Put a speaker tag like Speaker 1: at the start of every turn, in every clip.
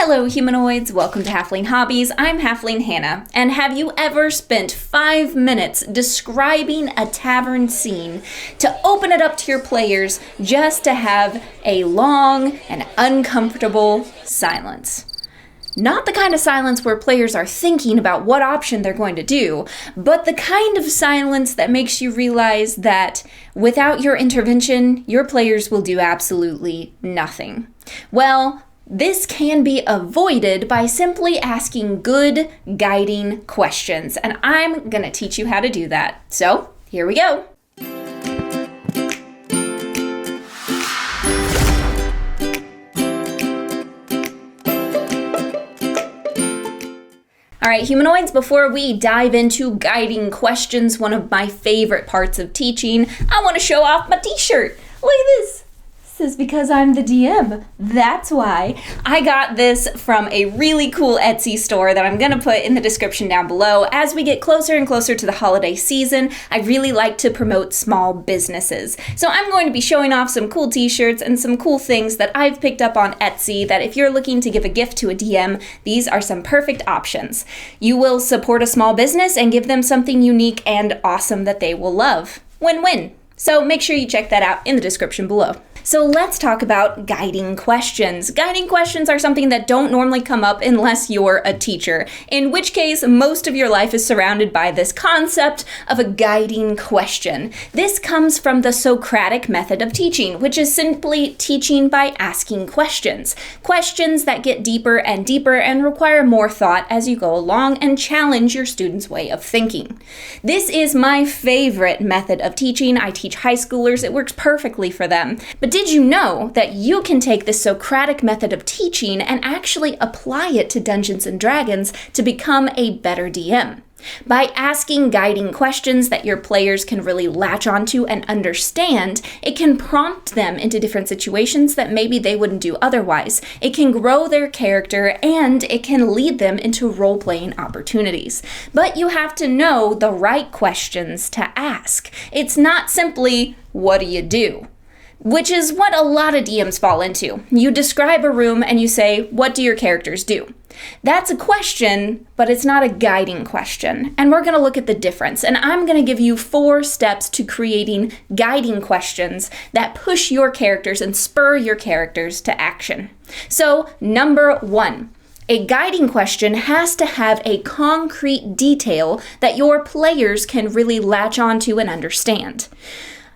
Speaker 1: Hello humanoids, welcome to Halfling Hobbies. I'm Halfling Hannah, and have you ever spent 5 minutes describing a tavern scene to open it up to your players just to have a long and uncomfortable silence? Not the kind of silence where players are thinking about what option they're going to do, but the kind of silence that makes you realize that without your intervention, your players will do absolutely nothing. Well, this can be avoided by simply asking good guiding questions, and I'm gonna teach you how to do that. So, here we go. All right, humanoids, before we dive into guiding questions, one of my favorite parts of teaching, I want to show off my t-shirt. Look at this. This is because I'm the DM. That's why. I got this from a really cool Etsy store that I'm going to put in the description down below. As we get closer and closer to the holiday season, I really like to promote small businesses. So I'm going to be showing off some cool t-shirts and some cool things that I've picked up on Etsy that if you're looking to give a gift to a DM, these are some perfect options. You will support a small business and give them something unique and awesome that they will love. Win-win. So make sure you check that out in the description below. So let's talk about guiding questions. Guiding questions are something that don't normally come up unless you're a teacher, in which case most of your life is surrounded by this concept of a guiding question. This comes from the Socratic Method of teaching, which is simply teaching by asking questions. Questions that get deeper and deeper and require more thought as you go along and challenge your students' way of thinking. This is my favorite method of teaching. I teach high schoolers. It works perfectly for them. But did you know that you can take the Socratic method of teaching and actually apply it to Dungeons & Dragons to become a better DM? By asking guiding questions that your players can really latch onto and understand, it can prompt them into different situations that maybe they wouldn't do otherwise. It can grow their character and it can lead them into role-playing opportunities. But you have to know the right questions to ask. It's not simply, what do you do? Which is what a lot of DMs fall into. You describe a room and you say, what do your characters do? That's a question, but it's not a guiding question. And we're going to look at the difference. And I'm going to give you 4 steps to creating guiding questions that push your characters and spur your characters to action. So, number 1. A guiding question has to have a concrete detail that your players can really latch onto and understand.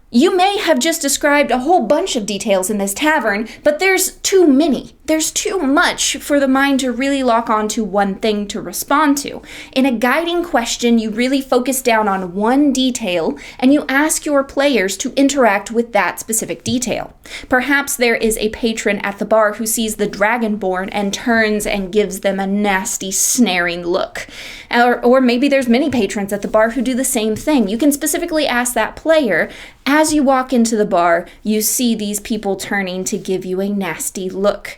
Speaker 1: You may have just described a whole bunch of details in this tavern, but there's too many. There's too much for the mind to really lock onto one thing to respond to. In a guiding question, you really focus down on one detail and you ask your players to interact with that specific detail. Perhaps there is a patron at the bar who sees the Dragonborn and turns and gives them a nasty, snaring look. Or maybe there's many patrons at the bar who do the same thing. You can specifically ask that player, as you walk into the bar, you see these people turning to give you a nasty look.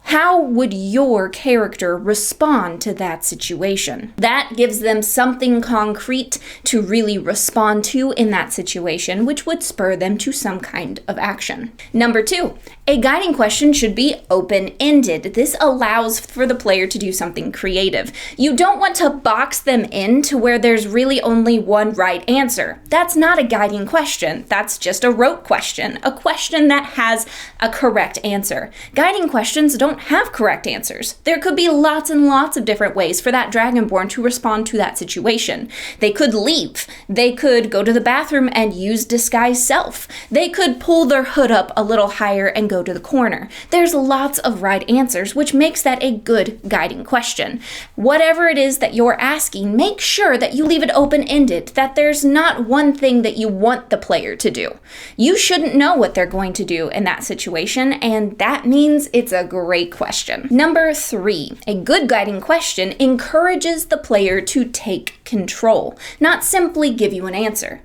Speaker 1: How would your character respond to that situation? That gives them something concrete to really respond to in that situation, which would spur them to some kind of action. Number 2, a guiding question should be open-ended. This allows for the player to do something creative. You don't want to box them in to where there's really only one right answer. That's not a guiding question. That's just a rote question, a question that has a correct answer. Guiding questions don't have correct answers. There could be lots and lots of different ways for that Dragonborn to respond to that situation. They could leave. They could go to the bathroom and use disguise self. They could pull their hood up a little higher and go to the corner. There's lots of right answers, which makes that a good guiding question. Whatever it is that you're asking, make sure that you leave it open-ended, that there's not one thing that you want the player to do. You shouldn't know what they're going to do in that situation, and that means it's a great question. Number 3, a good guiding question encourages the player to take control, not simply give you an answer.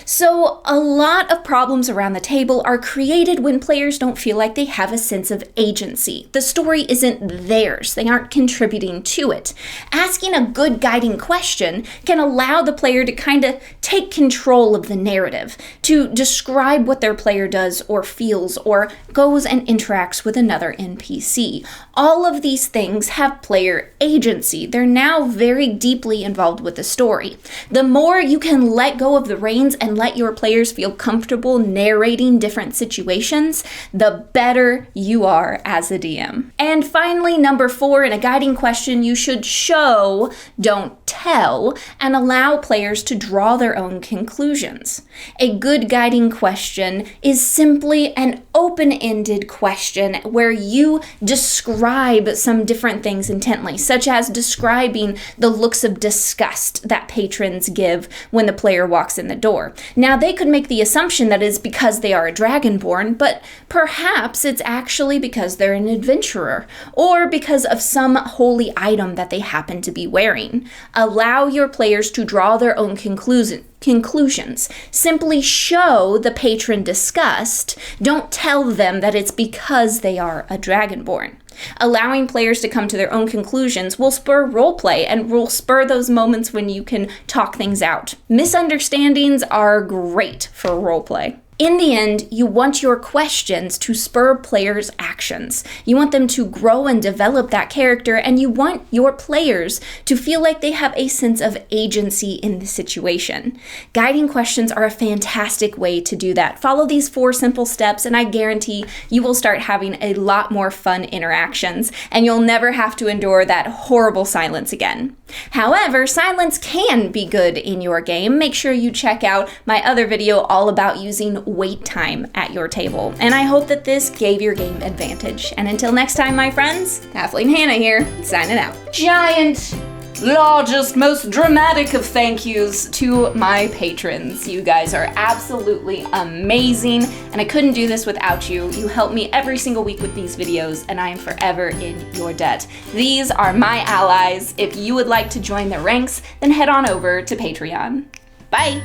Speaker 1: So a lot of problems around the table are created when players don't feel like they have a sense of agency. The story isn't theirs. They aren't contributing to it. Asking a good guiding question can allow the player to kind of take control of the narrative, to describe what their player does or feels or goes and interacts with another NPC. All of these things have player agency. They're now very deeply involved with the story. The more you can let go of the reins and let your players feel comfortable narrating different situations, the better you are as a DM. And finally, number 4, in a guiding question, you should show, don't tell, and allow players to draw their own conclusions. A good guiding question is simply an open-ended question where you describe some different things intently, such as describing the looks of disgust that patrons give when the player walks in the door. Now, they could make the assumption that it's because they are a dragonborn, but perhaps it's actually because they're an adventurer, or because of some holy item that they happen to be wearing. Allow your players to draw their own conclusions. Simply show the patron disgust. Don't tell them that it's because they are a dragonborn. Allowing players to come to their own conclusions will spur roleplay and will spur those moments when you can talk things out. Misunderstandings are great for roleplay. In the end, you want your questions to spur players' actions. You want them to grow and develop that character, and you want your players to feel like they have a sense of agency in the situation. Guiding questions are a fantastic way to do that. Follow these 4 simple steps, and I guarantee you will start having a lot more fun interactions, and you'll never have to endure that horrible silence again. However, silence can be good in your game. Make sure you check out my other video all about using wait time at your table. And I hope that this gave your game advantage. And until next time, my friends, Halfling Hannah here, signing out. Giant, largest, most dramatic of thank yous to my patrons. You guys are absolutely amazing, and I couldn't do this without you. You help me every single week with these videos, and I am forever in your debt. These are my allies. If you would like to join their ranks, then head on over to Patreon. Bye!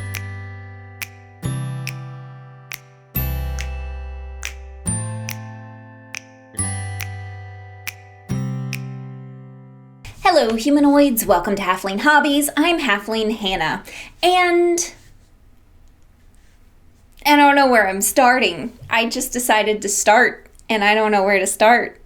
Speaker 1: Hello humanoids, welcome to Halfling Hobbies. I'm Halfling Hannah, and I don't know where I'm starting. I just decided to start, and I don't know where to start.